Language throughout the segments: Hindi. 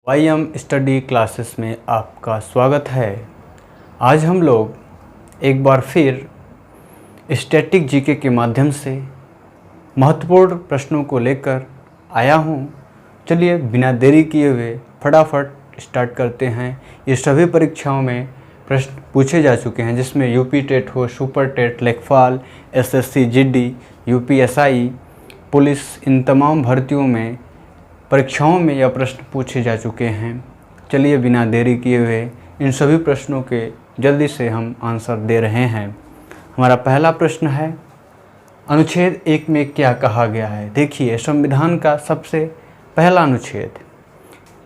YM स्टडी क्लासेस में आपका स्वागत है। आज हम लोग एक बार फिर स्टैटिक जीके के माध्यम से महत्वपूर्ण प्रश्नों को लेकर आया हूँ। चलिए बिना देरी किए हुए फटाफट स्टार्ट करते हैं। ये सभी परीक्षाओं में प्रश्न पूछे जा चुके हैं, जिसमें यूपी टेट हो, सुपर टेट, लेखपाल, SSC GD, UPSI, पुलिस, इन तमाम भर्तियों में परीक्षाओं में यह प्रश्न पूछे जा चुके हैं। चलिए बिना देरी किए हुए इन सभी प्रश्नों के जल्दी से हम आंसर दे रहे हैं। हमारा पहला प्रश्न है, अनुच्छेद 1 में क्या कहा गया है। देखिए, संविधान का सबसे पहला अनुच्छेद,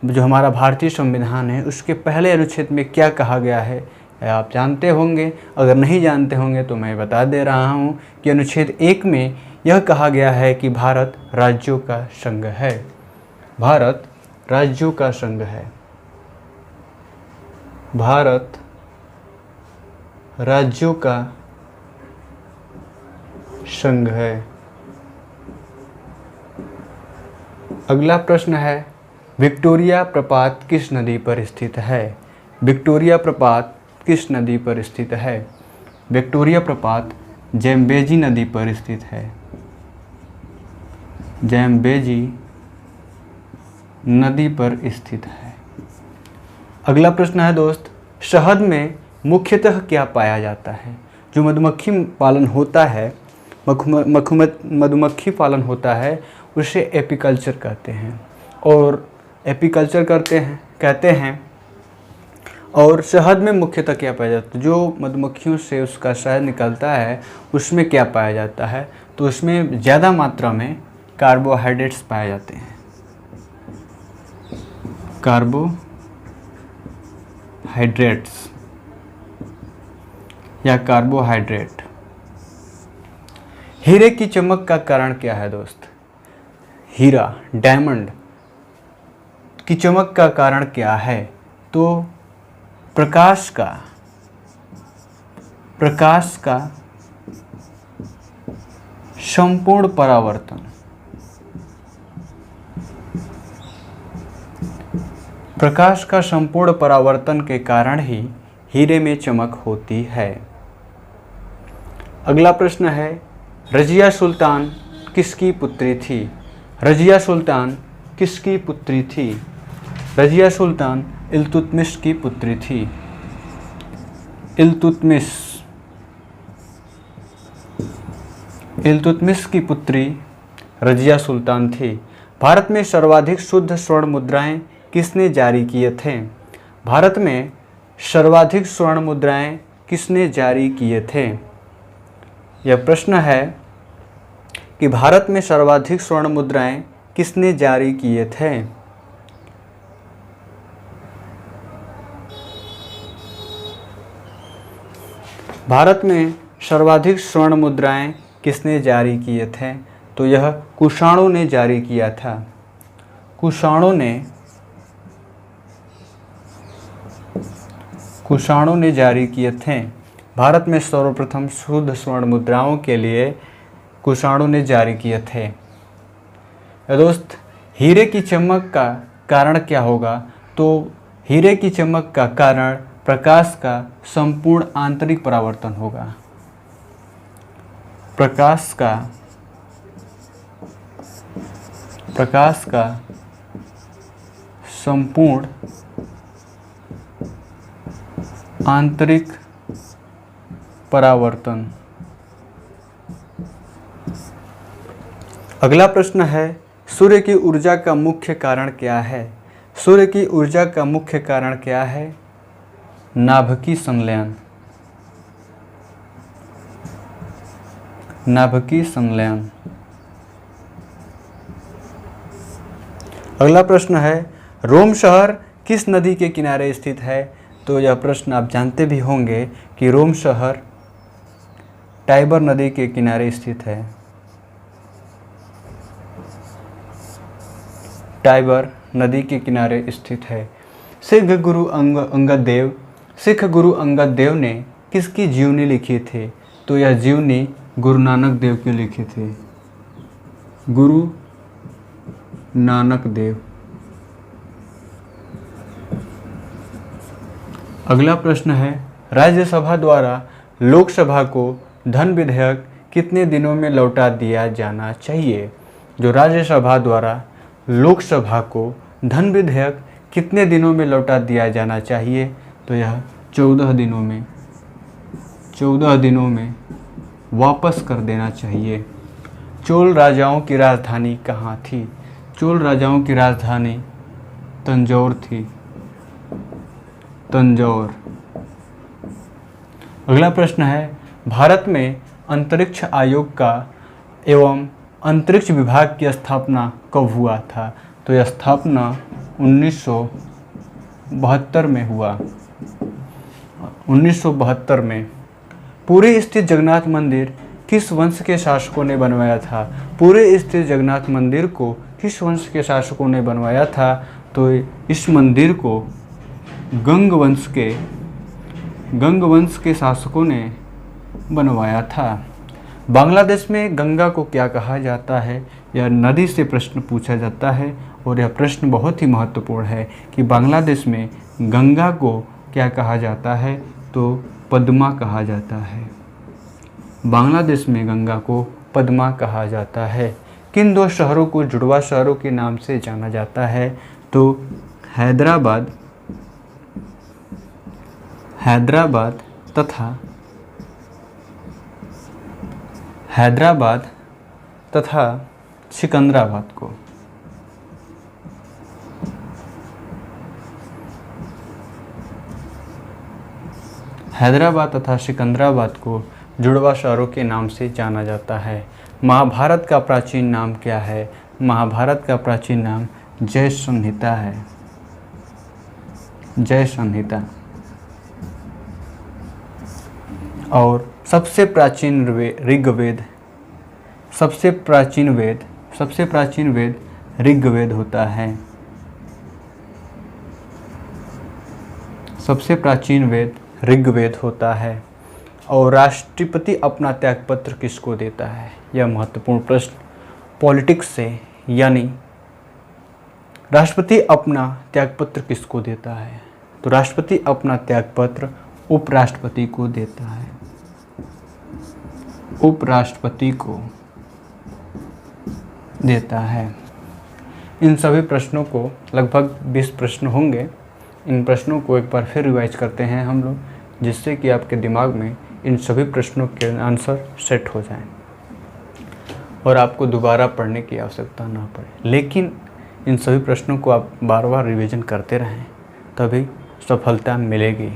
जो हमारा भारतीय संविधान है, उसके पहले अनुच्छेद में क्या कहा गया है आप जानते होंगे। अगर नहीं जानते होंगे तो मैं बता दे रहा हूँ कि अनुच्छेद 1 में यह कहा गया है कि भारत राज्यों का संघ है। भारत राज्यों का संघ है। भारत राज्यों का संघ है। अगला प्रश्न है, विक्टोरिया प्रपात किस नदी पर स्थित है। विक्टोरिया प्रपात किस नदी पर स्थित है। विक्टोरिया प्रपात ज़ैम्बेजी नदी पर स्थित है। ज़ैम्बेजी नदी पर स्थित है। अगला प्रश्न है दोस्त, शहद में मुख्यतः क्या पाया जाता है। जो मधुमक्खी पालन होता है, मधुमक्खी पालन होता है, उसे एपीकल्चर कहते हैं। और एपीकल्चर कहते हैं। और शहद में मुख्यतः क्या पाया जाता है, जो मधुमक्खियों से उसका शहद निकलता है उसमें क्या पाया जाता है, तो उसमें ज़्यादा मात्रा में कार्बोहाइड्रेट्स पाए जाते हैं। कार्बोहाइड्रेट्स या कार्बोहाइड्रेट। हीरे की चमक का कारण क्या है दोस्त। हीरा, डायमंड की चमक का कारण क्या है, तो प्रकाश का संपूर्ण परावर्तन। प्रकाश का संपूर्ण परावर्तन के कारण ही हीरे में चमक होती है। अगला प्रश्न है, रजिया सुल्तान किसकी पुत्री थी। रजिया सुल्तान किसकी पुत्री थी। रजिया सुल्तान इल्तुतमिश की पुत्री थी। इल्तुतमिश की पुत्री रजिया सुल्तान थी। भारत में सर्वाधिक शुद्ध स्वर्ण मुद्राएं किसने जारी किए थे। भारत में सर्वाधिक स्वर्ण मुद्राएं किसने जारी किए थे। यह प्रश्न है कि भारत में सर्वाधिक स्वर्ण मुद्राएं किसने जारी किए थे। भारत में सर्वाधिक स्वर्ण मुद्राएं किसने जारी किए थे, तो यह कुषाणों ने जारी किया था। कुषाणों ने जारी किए थे। भारत में सर्वप्रथम शुद्ध स्वर्ण मुद्राओं के लिए कुषाणों ने जारी किए थे। दोस्त, हीरे की चमक का कारण क्या होगा, तो हीरे की चमक का कारण प्रकाश का संपूर्ण आंतरिक परावर्तन होगा। प्रकाश का संपूर्ण आंतरिक परावर्तन। अगला प्रश्न है, सूर्य की ऊर्जा का मुख्य कारण क्या है। सूर्य की ऊर्जा का मुख्य कारण क्या है। नाभिकीय संलयन। नाभिकीय संलयन। अगला प्रश्न है, रोम शहर किस नदी के किनारे स्थित है। तो यह प्रश्न आप जानते भी होंगे कि रोम शहर टाइबर नदी के किनारे स्थित है। टाइबर नदी के किनारे स्थित है। सिख गुरु अंगद देव ने किसकी जीवनी लिखी थी, तो यह जीवनी गुरु नानक देव की लिखी थी। गुरु नानक देव। अगला प्रश्न है, राज्यसभा द्वारा लोकसभा को धन विधेयक कितने दिनों में लौटा दिया जाना चाहिए? जो राज्यसभा द्वारा लोकसभा को धन विधेयक कितने दिनों में लौटा दिया जाना चाहिए? तो यह 14 दिनों में वापस कर देना चाहिए। चोल राजाओं की राजधानी कहाँ थी? चोल राजाओं की राजधानी तंजौर थी, तंजौर। अगला प्रश्न है, भारत में अंतरिक्ष आयोग का एवं अंतरिक्ष विभाग की स्थापना कब हुआ था? तो यह स्थापना 1972 में हुआ, 1972 में। पुरी स्थित जगन्नाथ मंदिर किस वंश के शासकों ने बनवाया था? पुरी स्थित जगन्नाथ मंदिर को किस वंश के शासकों ने बनवाया था? तो इस मंदिर को गंग वंश के शासकों ने बनवाया था। बांग्लादेश में गंगा को क्या कहा जाता है? यह नदी से प्रश्न पूछा जाता है और यह प्रश्न बहुत ही महत्वपूर्ण है कि बांग्लादेश में गंगा को क्या कहा जाता है? तो पद्मा कहा जाता है। बांग्लादेश में गंगा को पद्मा कहा जाता है। किन दो शहरों को जुड़वा शहरों के नाम से जाना जाता है? तो हैदराबाद तथा सिकंदराबाद को। हैदराबाद तथा सिकंदराबाद को जुड़वा शहरों के नाम से जाना जाता है। महाभारत का प्राचीन नाम क्या है? महाभारत का प्राचीन नाम जय संहिता है, जय संहिता। और सबसे प्राचीन वेद ऋग्वेद होता है। सबसे प्राचीन वेद ऋग्वेद होता है। और राष्ट्रपति अपना त्यागपत्र किसको देता है? यह महत्वपूर्ण प्रश्न पॉलिटिक्स से, यानी राष्ट्रपति अपना त्यागपत्र किसको देता है? तो राष्ट्रपति अपना त्यागपत्र उपराष्ट्रपति को देता है, उपराष्ट्रपति को देता है। इन सभी प्रश्नों को, लगभग 20 प्रश्न होंगे, इन प्रश्नों को एक बार फिर रिवाइज करते हैं हम लोग, जिससे कि आपके दिमाग में इन सभी प्रश्नों के आंसर सेट हो जाएं और आपको दोबारा पढ़ने की आवश्यकता ना पड़े। लेकिन इन सभी प्रश्नों को आप बार बार रिवीजन करते रहें, तभी सफलता मिलेगी।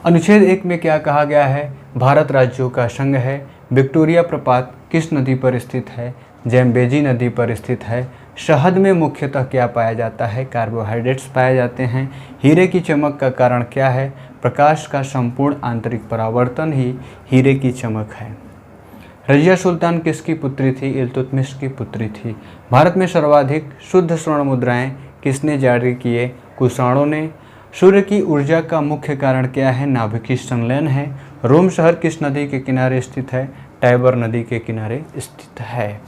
अनुच्छेद 1 में क्या कहा गया है? भारत राज्यों का संघ है। विक्टोरिया प्रपात किस नदी पर स्थित है? जैम्बेजी नदी पर स्थित है। शहद में मुख्यतः क्या पाया जाता है? कार्बोहाइड्रेट्स पाए जाते हैं। हीरे की चमक का कारण क्या है? प्रकाश का संपूर्ण आंतरिक परावर्तन ही हीरे की चमक है। रजिया सुल्तान किसकी पुत्री थी? इल्तुतमिश की पुत्री थी। भारत में सर्वाधिक शुद्ध स्वर्ण मुद्राएं किसने जारी किए? कुषाणों ने। सूर्य की ऊर्जा का मुख्य कारण क्या है? नाभिकीय संलयन है। रोम शहर किस नदी के किनारे स्थित है? टाइबर नदी के किनारे स्थित है।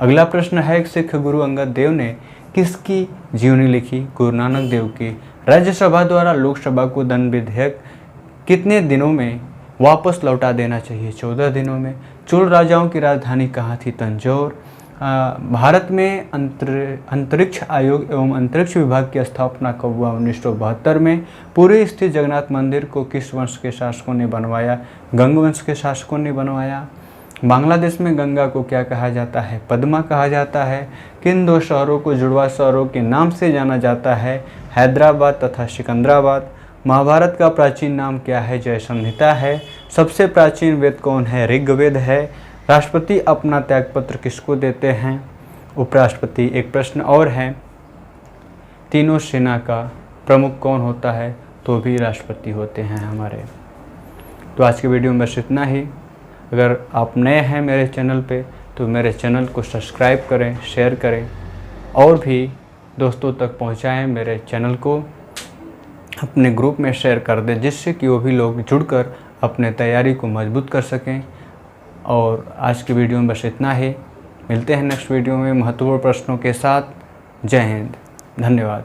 अगला प्रश्न है, एक सिख गुरु अंगद देव ने किसकी जीवनी लिखी? गुरु नानक देव की। राज्यसभा द्वारा लोकसभा को धन विधेयक कितने दिनों में वापस लौटा देना चाहिए? 14 दिनों में। चोल राजाओं की राजधानी कहाँ थी? तंजौर। भारत में अंतरिक्ष आयोग एवं अंतरिक्ष विभाग की स्थापना कब हुआ? 1972 में। पुरी स्थित जगन्नाथ मंदिर को किस वंश के शासकों ने बनवाया? गंग वंश के शासकों ने बनवाया। बांग्लादेश में गंगा को क्या कहा जाता है? पद्मा कहा जाता है। किन दो शहरों को जुड़वा शहरों के नाम से जाना जाता है? हैदराबाद तथा सिकंदराबाद। महाभारत का प्राचीन नाम क्या है? जय संहिता है। सबसे प्राचीन वेद कौन है? ऋग्वेद है। राष्ट्रपति अपना त्यागपत्र किसको देते हैं? उपराष्ट्रपति। एक प्रश्न और है, तीनों सेना का प्रमुख कौन होता है? तो भी राष्ट्रपति होते हैं हमारे। तो आज के वीडियो में बस इतना ही। अगर आप नए हैं मेरे चैनल पे तो मेरे चैनल को सब्सक्राइब करें, शेयर करें और भी दोस्तों तक पहुंचाएं। मेरे चैनल को अपने ग्रुप में शेयर कर दें, जिससे कि वो भी लोग जुड़कर अपने तैयारी को मजबूत कर सकें। और आज की वीडियो में बस इतना ही। मिलते हैं नेक्स्ट वीडियो में महत्वपूर्ण प्रश्नों के साथ। जय हिंद, धन्यवाद।